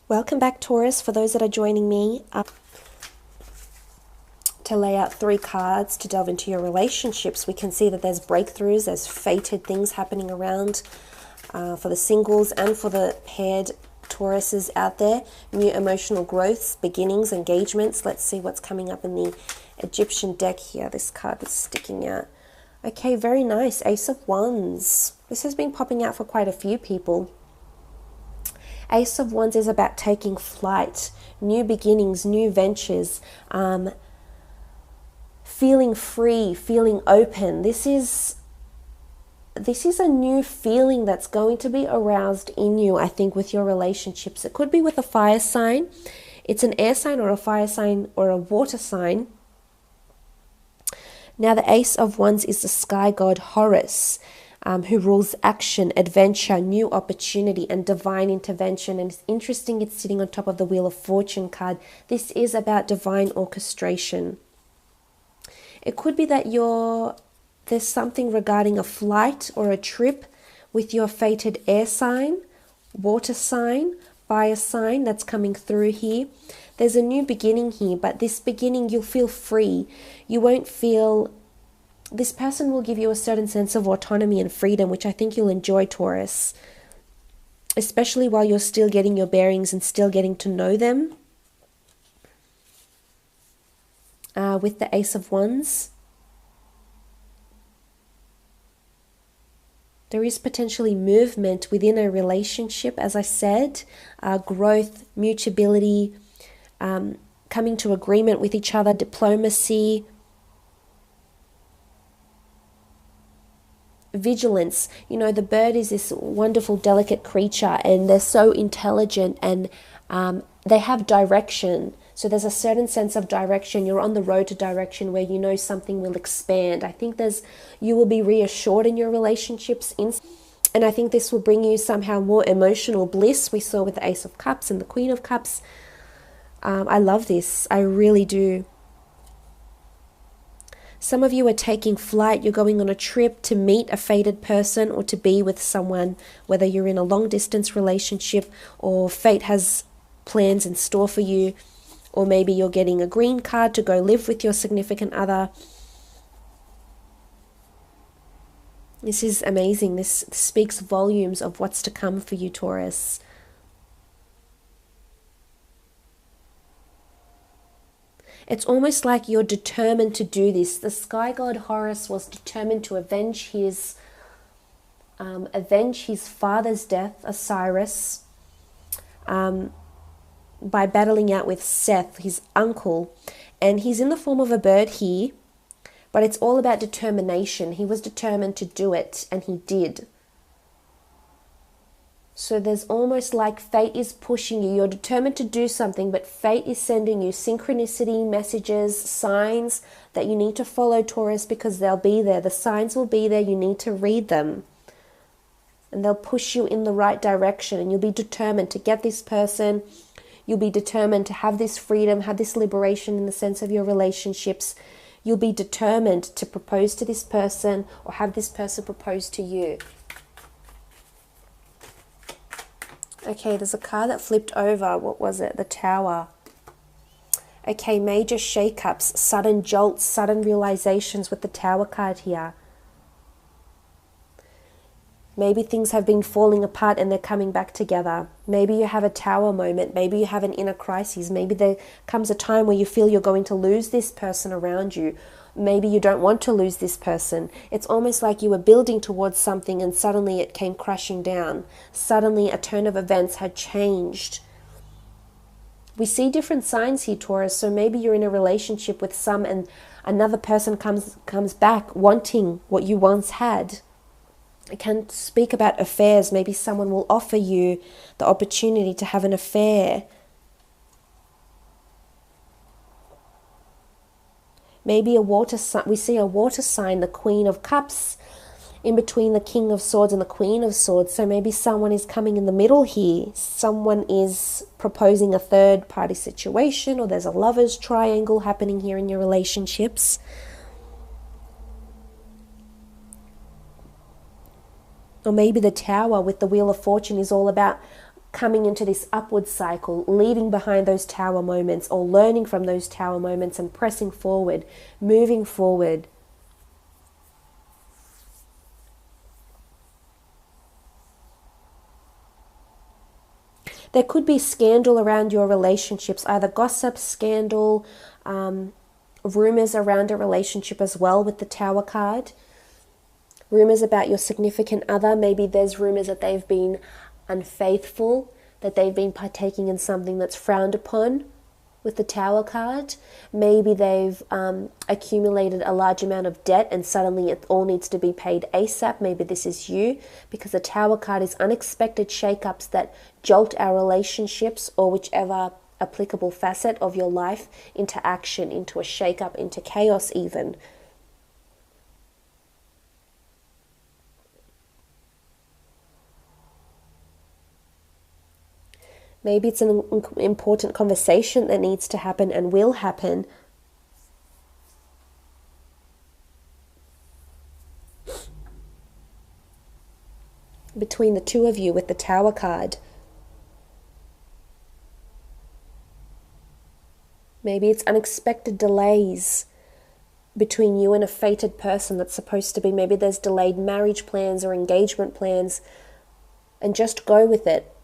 Welcome back, Taurus. For those that are joining me, to lay out 3 cards to delve into your relationships, we can see that there's breakthroughs, there's fated things happening around for the singles and for the paired Tauruses out there. New emotional growths, beginnings, engagements. Let's see what's coming up in the Egyptian deck here. This card is sticking out. Okay, very nice. Ace of Wands. This has been popping out for quite a few people. Ace of Wands is about taking flight, new beginnings, new ventures, feeling free, feeling open. This is a new feeling that's going to be aroused in you, I think, with your relationships. It could be with a fire sign. It's an air sign or a fire sign or a water sign. Now, the Ace of Wands is the sky god Horus, who rules action, adventure, new opportunity, and divine intervention. And it's interesting, it's sitting on top of the Wheel of Fortune card. This is about divine orchestration. It could be that there's something regarding a flight or a trip with your fated air sign, water sign, fire sign that's coming through here. There's a new beginning here, but this beginning you'll feel free. You won't feel... This person will give you a certain sense of autonomy and freedom, which I think you'll enjoy, Taurus. Especially while you're still getting your bearings and still getting to know them. With the Ace of Wands. There is potentially movement within a relationship, as I said. Growth, mutability, coming to agreement with each other, diplomacy, vigilance. You know, the bird is this wonderful, delicate creature, and they're so intelligent, and they have direction. So there's a certain sense of direction. You're on the road to direction where you know something will expand. I think you will be reassured in your relationships. And I think this will bring you somehow more emotional bliss. We saw with the Ace of Cups and the Queen of Cups. I love this. I really do. Some of you are taking flight. You're going on a trip to meet a fated person or to be with someone, whether you're in a long distance relationship or fate has plans in store for you. Or maybe you're getting a green card to go live with your significant other. This is amazing. This speaks volumes of what's to come for you, Taurus. It's almost like you're determined to do this. The sky god Horus was determined to avenge his father's death, Osiris, by battling out with Seth, his uncle. And he's in the form of a bird here, but it's all about determination. He was determined to do it, and he did. So there's almost like fate is pushing you. You're determined to do something, but fate is sending you synchronicity, messages, signs that you need to follow, Taurus, because they'll be there. The signs will be there. You need to read them. And they'll push you in the right direction, and you'll be determined to get this person. You'll be determined to have this freedom, have this liberation in the sense of your relationships. You'll be determined to propose to this person or have this person propose to you. Okay, there's a card that flipped over. What was it? The Tower. Okay, major shakeups, sudden jolts, sudden realizations with the Tower card here. Maybe things have been falling apart and they're coming back together. Maybe you have a Tower moment. Maybe you have an inner crisis. Maybe there comes a time where you feel you're going to lose this person around you. Maybe you don't want to lose this person. It's almost like you were building towards something and suddenly it came crashing down. Suddenly a turn of events had changed. We see different signs here, Taurus. So maybe you're in a relationship with some and another person comes back wanting what you once had. I can speak about affairs. Maybe someone will offer you the opportunity to have an affair. Maybe a water sign. We see a water sign, the Queen of Cups, in between the King of Swords and the Queen of Swords. So maybe someone is coming in the middle here. Someone is proposing a third party situation, or there's a lover's triangle happening here in your relationships. Or maybe the Tower with the Wheel of Fortune is all about coming into this upward cycle, leaving behind those tower moments or learning from those tower moments and pressing forward, moving forward. There could be scandal around your relationships, either gossip, scandal, rumors around a relationship as well with the Tower card. Rumors about your significant other. Maybe there's rumors that they've been unfaithful, that they've been partaking in something that's frowned upon with the Tower card. Maybe they've accumulated a large amount of debt and suddenly it all needs to be paid ASAP. Maybe this is you, because the Tower card is unexpected shakeups that jolt our relationships or whichever applicable facet of your life into action, into a shakeup, into chaos even. Maybe it's an important conversation that needs to happen and will happen. Between the two of you with the Tower card. Maybe it's unexpected delays between you and a fated person that's supposed to be. Maybe there's delayed marriage plans or engagement plans, and just go with it.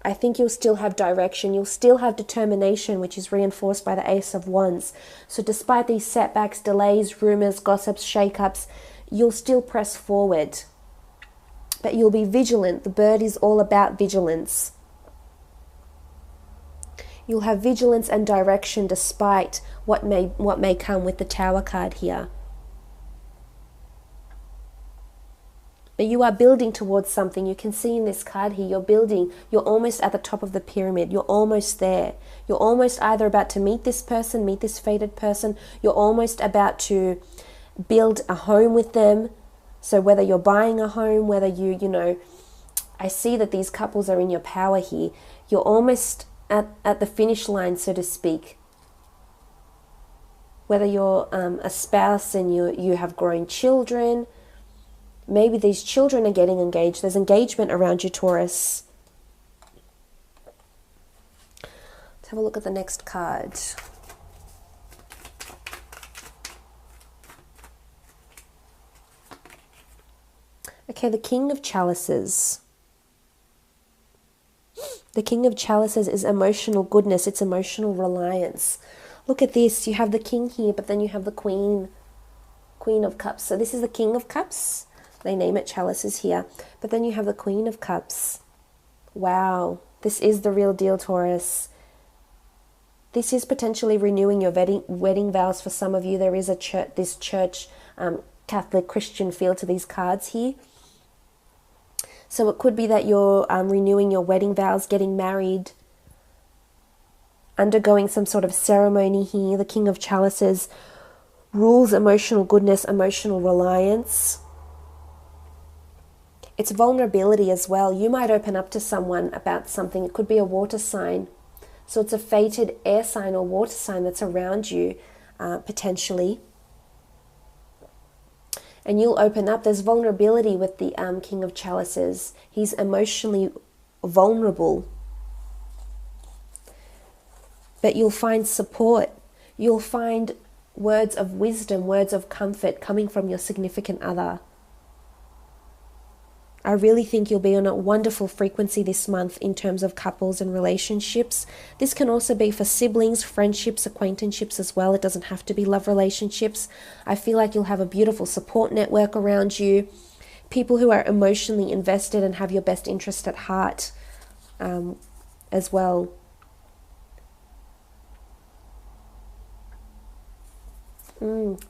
I think you'll still have direction. You'll still have determination, which is reinforced by the Ace of Wands. So despite these setbacks, delays, rumors, gossips, shakeups, you'll still press forward. But you'll be vigilant. The bird is all about vigilance. You'll have vigilance and direction despite what may come with the Tower card here. But you are building towards something. You can see in this card here, you're building. You're almost at the top of the pyramid. You're almost there. You're almost either about to meet this person, meet this fated person. You're almost about to build a home with them. So whether you're buying a home, whether you know, I see that these couples are in your power here. You're almost at the finish line, so to speak. Whether you're a spouse and you have grown children, maybe these children are getting engaged. There's engagement around you, Taurus. Let's have a look at the next card. Okay, the King of Chalices. The King of Chalices is emotional goodness. It's emotional reliance. Look at this. You have the King here, but then you have the Queen of Cups. So this is the King of Cups. They name it Chalices here. But then you have the Queen of Cups. Wow. This is the real deal, Taurus. This is potentially renewing your wedding vows for some of you. There is this church, Catholic Christian feel to these cards here. So it could be that you're renewing your wedding vows, getting married, undergoing some sort of ceremony here. The King of Chalices rules emotional goodness, emotional reliance. It's vulnerability as well. You might open up to someone about something. It could be a water sign. So it's a fated air sign or water sign that's around you, potentially. And you'll open up. There's vulnerability with the King of Chalices. He's emotionally vulnerable. But you'll find support. You'll find words of wisdom, words of comfort coming from your significant other. I really think you'll be on a wonderful frequency this month in terms of couples and relationships. This can also be for siblings, friendships, acquaintanceships as well. It doesn't have to be love relationships. I feel like you'll have a beautiful support network around you. People who are emotionally invested and have your best interest at heart as well.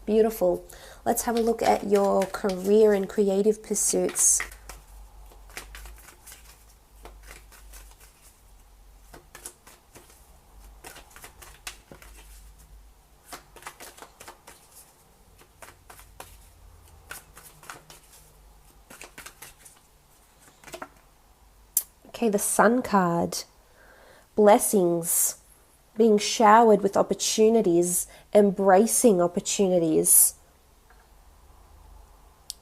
Beautiful. Let's have a look at your career and creative pursuits. Okay, the Sun card. Blessings. Being showered with opportunities. Embracing opportunities.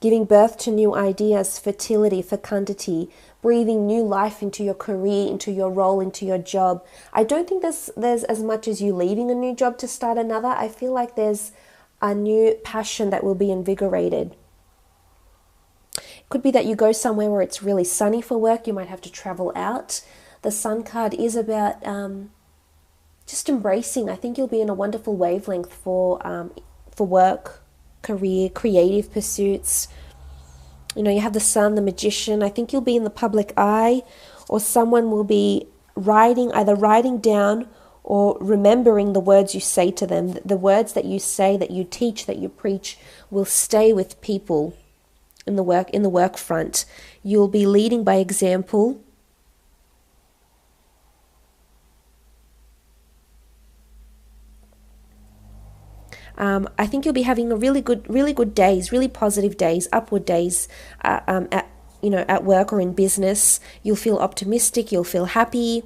Giving birth to new ideas. Fertility, fecundity. breathing new life into your career, into your role, into your job. I don't think there's as much as you leaving a new job to start another. I feel like there's a new passion that will be invigorated. It could be that you go somewhere where it's really sunny for work. You might have to travel out. The Sun card is about just embracing. I think you'll be in a wonderful wavelength for work, career, creative pursuits. You know, you have the Sun, the Magician. I think you'll be in the public eye, or someone will be either writing down or remembering the words you say to them. The words that you say, that you teach, that you preach will stay with people in the work front. You'll be leading by example. I think you'll be having a really good days, really positive days, upward days at work or in business. You'll feel optimistic, you'll feel happy.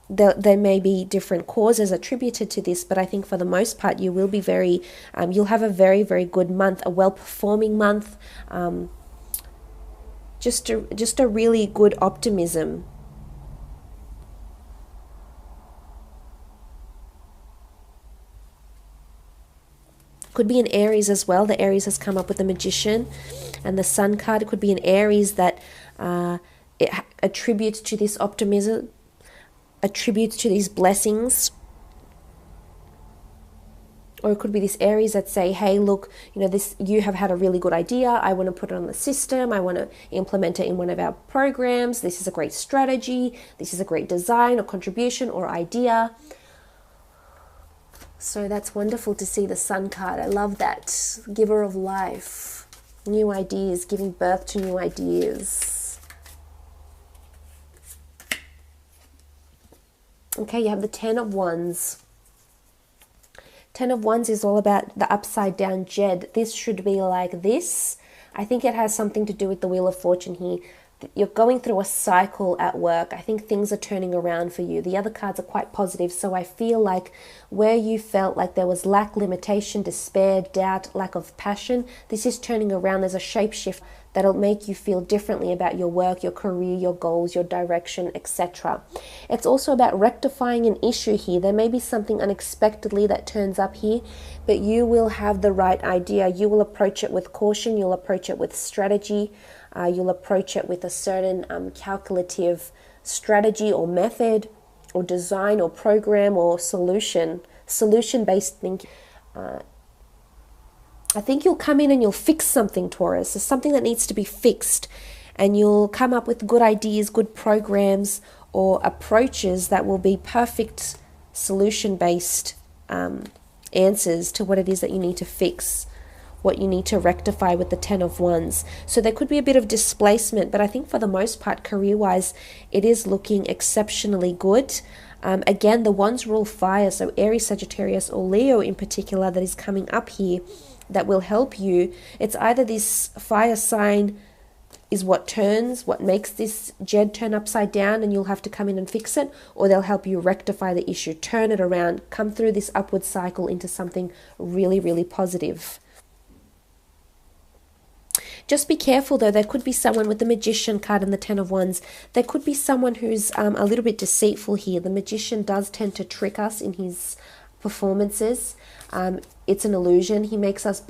There may be different causes attributed to this, but I think for the most part you will be you'll have a very, very good month, a well-performing month, just a really good optimism. Could be an Aries as well. The Aries has come up with the Magician and the Sun card. It could be an Aries that it attributes to this optimism, attributes to these blessings. Or it could be this Aries that say, hey, look, you have had a really good idea. I want to put it on the system. I want to implement it in one of our programs. This is a great strategy. This is a great design or contribution or idea. So that's wonderful to see the Sun card. I love that. Giver of life. New ideas, giving birth to new ideas. Okay, you have the Ten of Wands. Ten of Wands is all about the upside down Jed. This should be like this. I think it has something to do with the Wheel of Fortune here. You're going through a cycle at work. I think things are turning around for you. The other cards are quite positive, so I feel like where you felt like there was lack, limitation, despair, doubt, lack of passion, this is turning around. There's a shapeshift that'll make you feel differently about your work, your career, your goals, your direction, etc. It's also about rectifying an issue here. There may be something unexpectedly that turns up here, but you will have the right idea. You will approach it with caution. You'll approach it with strategy. You'll approach it with a certain calculative strategy or method or design or program or solution-based thinking. I think you'll come in and you'll fix something, Taurus. There's something that needs to be fixed, and you'll come up with good ideas, good programs or approaches that will be perfect solution-based answers to what it is that you need to fix, what you need to rectify with the Ten of Wands. So there could be a bit of displacement, but I think for the most part, career-wise, it is looking exceptionally good. Again, the Wands rule fire, so Aries, Sagittarius, or Leo in particular that is coming up here that will help you. It's either this fire sign is what makes this Jed turn upside down and you'll have to come in and fix it, or they'll help you rectify the issue, turn it around, come through this upward cycle into something really, really positive. Just be careful though, there could be someone with the Magician card and the Ten of Wands. There could be someone who's a little bit deceitful here. The Magician does tend to trick us in his performances. It's an illusion. He leads us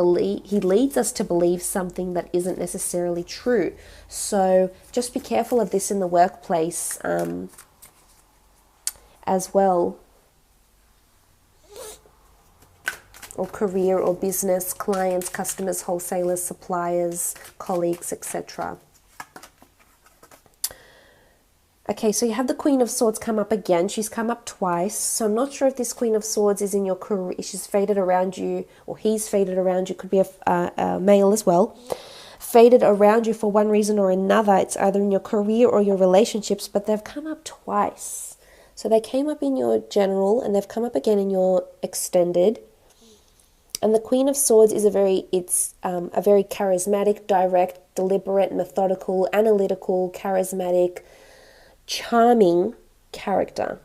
to believe something that isn't necessarily true. So just be careful of this in the workplace as well. Or career or business, clients, customers, wholesalers, suppliers, colleagues, etc. Okay, so you have the Queen of Swords come up again. She's come up twice. So I'm not sure if this Queen of Swords is in your career. She's faded around you, or he's faded around you. Could be a male as well. Faded around you for one reason or another. It's either in your career or your relationships, but they've come up twice. So they came up in your general and they've come up again in your extended. And the Queen of Swords is a very charismatic, direct, deliberate, methodical, analytical, charismatic, charming character.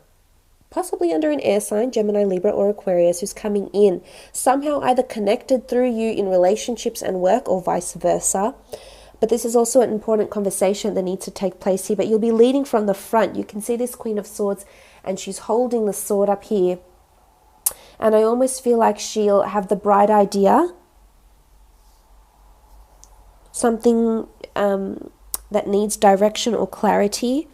Possibly under an air sign, Gemini, Libra, or Aquarius, who's coming in. Somehow either connected through you in relationships and work or vice versa. But this is also an important conversation that needs to take place here. But you'll be leading from the front. You can see this Queen of Swords, and she's holding the sword up here. And I almost feel like she'll have the bright idea. Something that needs direction or clarity.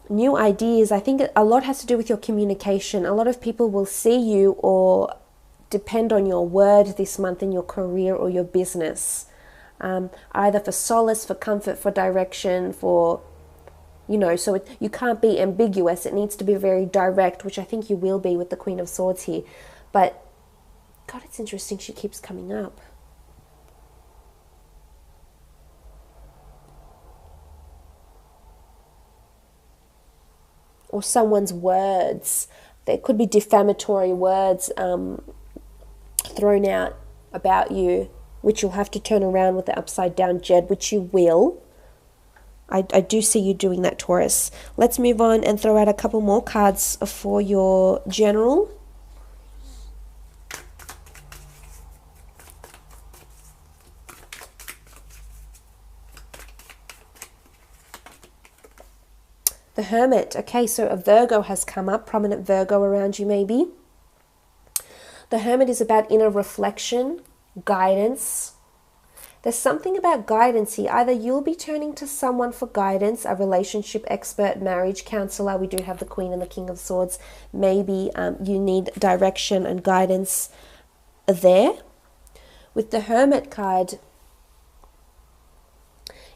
New ideas. I think a lot has to do with your communication. A lot of people will see you or depend on your word this month in your career or your business. Either for solace, for comfort, for direction, for, you know, so you can't be ambiguous. It needs to be very direct, which I think you will be with the Queen of Swords here. But, God, it's interesting she keeps coming up. Or someone's words. There could be defamatory words thrown out about you, which you'll have to turn around with the upside down Jed, which you will. I do see you doing that, Taurus. Let's move on and throw out a couple more cards for your general. The Hermit. Okay, so a Virgo has come up, prominent Virgo around you maybe. The Hermit is about inner reflection, guidance. There's something about guidance here. Either you'll be turning to someone for guidance, a relationship expert, marriage counselor. We do have the Queen and the King of Swords. Maybe you need direction and guidance there. With the Hermit card,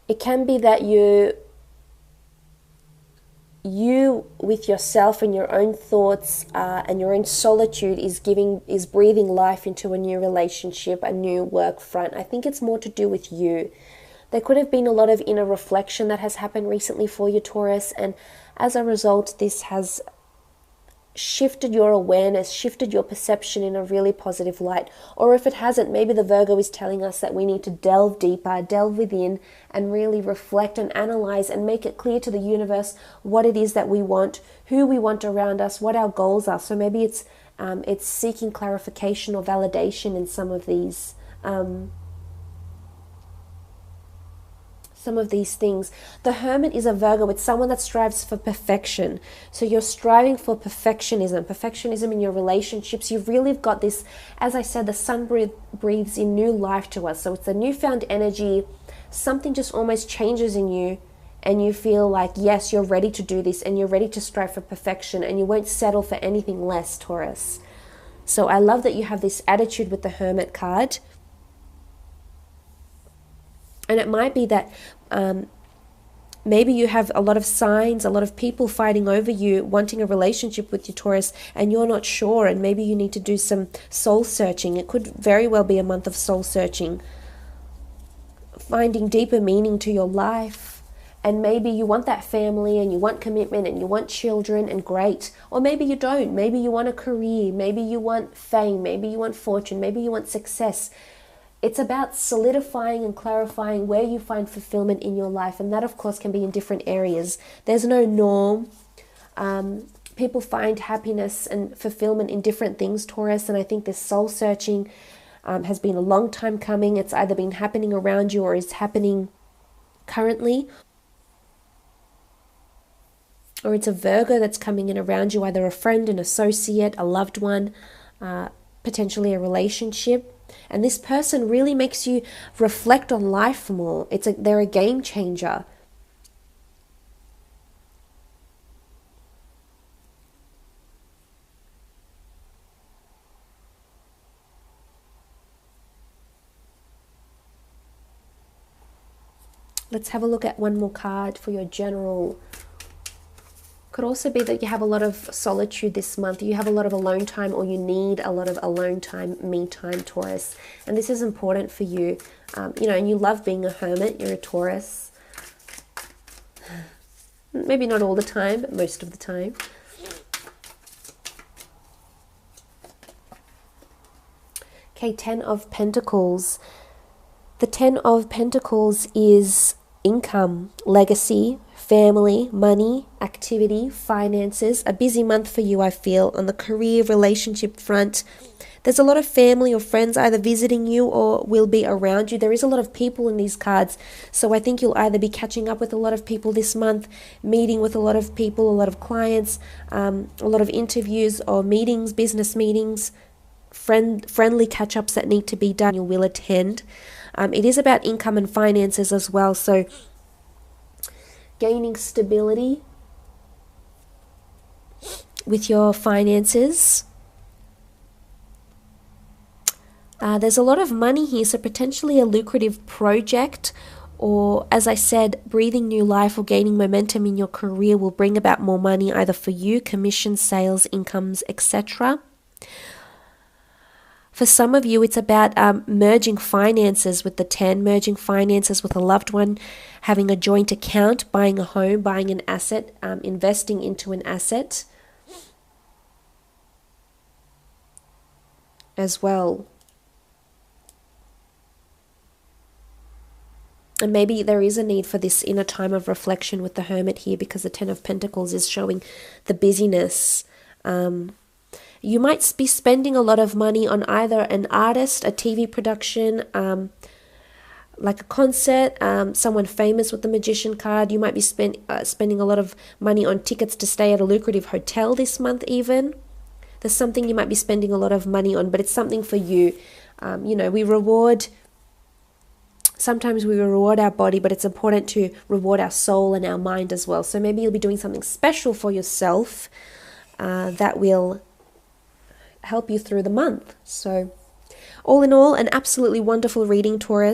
it can be that you with yourself and your own thoughts and your own solitude is breathing life into a new relationship, a new work front. I think it's more to do with you. There could have been a lot of inner reflection that has happened recently for you, Taurus, and as a result, this has shifted your awareness, shifted your perception in a really positive light. Or if it hasn't, maybe the Virgo is telling us that we need to delve deeper, delve within, and really reflect and analyze and make it clear to the universe what it is that we want, who we want around us, what our goals are. So maybe it's seeking clarification or validation in some of these things. The Hermit is a Virgo. It's someone that strives for perfection. So you're striving for perfectionism in your relationships. You've really got this, as I said, the sun breathes in new life to us. So it's a newfound energy. Something just almost changes in you and you feel like, yes, you're ready to do this and you're ready to strive for perfection and you won't settle for anything less, Taurus. So I love that you have this attitude with the Hermit card. And it might be that maybe you have a lot of signs, a lot of people fighting over you, wanting a relationship with you, Taurus, and you're not sure, and maybe you need to do some soul searching. It could very well be a month of soul searching, finding deeper meaning to your life. And maybe you want that family and you want commitment and you want children, and great. Or maybe you don't. Maybe you want a career. Maybe you want fame. Maybe you want fortune. Maybe you want success. It's about solidifying and clarifying where you find fulfillment in your life. And that, of course, can be in different areas. There's no norm. People find happiness and fulfillment in different things, Taurus. And I think this soul searching has been a long time coming. It's either been happening around you or is happening currently. Or it's a Virgo that's coming in around you, either a friend, an associate, a loved one, potentially a relationship. And this person really makes you reflect on life more. They're a game changer. Let's have a look at one more card for your general. Could also be that you have a lot of solitude this month. You have a lot of alone time, or you need a lot of alone time, me time, Taurus. And this is important for you. And you love being a hermit. You're a Taurus. Maybe not all the time, but most of the time. Okay, 10 of Pentacles. The 10 of Pentacles is income, legacy, family, money, activity, finances. A busy month for you, I feel, on the career, relationship front. There's a lot of family or friends either visiting you or will be around you. There is a lot of people in these cards. So I think you'll either be catching up with a lot of people this month, meeting with a lot of people, a lot of clients, a lot of interviews or meetings, business meetings, friendly catch-ups that need to be done. You will attend. It is about income and finances as well. So gaining stability with your finances. There's a lot of money here, so potentially a lucrative project, or as I said, breathing new life or gaining momentum in your career will bring about more money either for you, commissions, sales, incomes, etc. For some of you, it's about merging finances with the 10, merging finances with a loved one, having a joint account, buying a home, buying an asset, investing into an asset as well. And maybe there is a need for this inner time of reflection with the Hermit here, because the 10 of Pentacles is showing the busyness. You might be spending a lot of money on either an artist, a TV production, like a concert, someone famous with the Magician card. You might be spending a lot of money on tickets to stay at a lucrative hotel this month even. There's something you might be spending a lot of money on, but it's something for you. You know, sometimes we reward our body, but it's important to reward our soul and our mind as well. So maybe you'll be doing something special for yourself that will help you through the month. So all in all, an absolutely wonderful reading, Taurus.